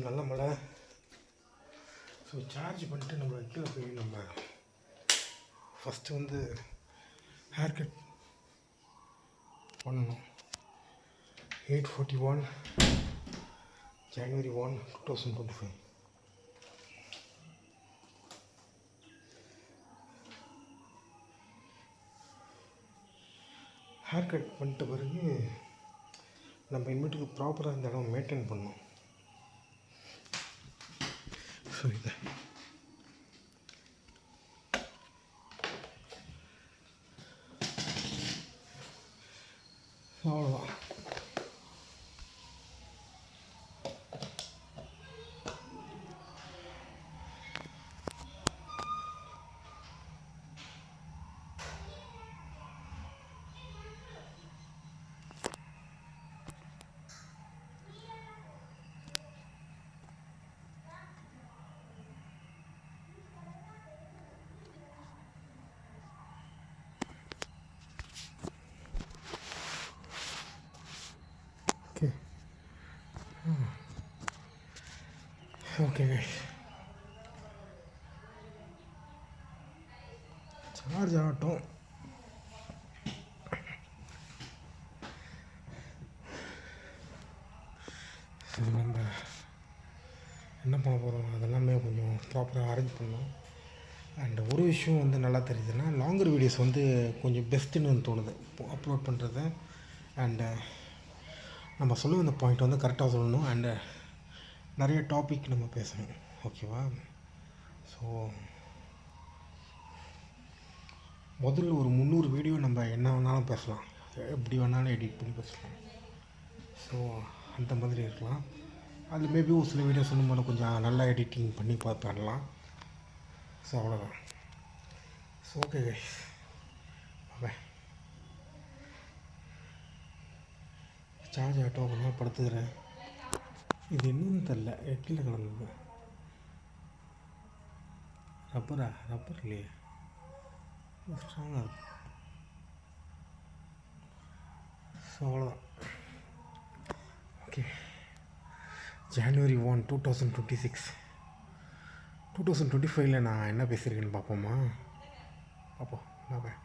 நல்ல மழை. So charge பண்ணிட்டு நம்ம கீழே போய் நம்ம ஃபஸ்ட்டு வந்து ஹேர் கட் பண்ணணும். 8:41 January 1, 2025. ஹேர் கட் பண்ணிட்ட பிறகு நம்ம இனிமேட்டுக்கு ப்ராப்பராக இந்த இடம் மெயின்டைன் பண்ணணும். ஸோ இதை அவ்வளோதான். ஓகே சார்ஜ் ஆகட்டும். சரி, நம்ம என்ன பண்ண போகிறோம் அதெல்லாமே கொஞ்சம் ப்ராப்பராக அரேஞ்ச் பண்ணோம். அண்ட் ஒரு விஷயம் வந்து நல்லா தெரியுதுன்னா, லாங்கர் வீடியோஸ் வந்து கொஞ்சம் பெஸ்ட்டுன்னு தோணுது அப்லோட் பண்ணுறது. அண்டு நம்ம சொல்ல வந்த பாயிண்ட் வந்து கரெக்டாக சொல்லணும். அண்டு நிறைய டாபிக் நம்ம பேசணும். ஓகேவா? ஸோ முதல்ல ஒரு 300 வீடியோ நம்ம என்ன வேணாலும் பேசலாம், எப்படி வேணாலும் எடிட் பண்ணி பேசலாம். ஸோ அந்த மாதிரி இருக்கலாம். அது மேபி ஒரு சில வீடியோஸ் வந்து மேலே கொஞ்சம் நல்லா எடிட்டிங் பண்ணி பண்ணலாம். ஸோ அவ்வளோதான். ஸோ ஓகே கைஸ், பாய். சார்ஜ் ஆட்டோ கொஞ்சம் படுத்துக்கிறேன். இது இன்னும் தெரில, எட்டில் கிடந்தது ரப்பர் இல்லையே, ஸ்ட்ராங்காக இருக்கும். ஸோ அவ்வளோதான். Okay, January 1, 2026. 2025 நான் என்ன பேசியிருக்கேன்னு பார்ப்போமா? பார்ப்போம். பாய்.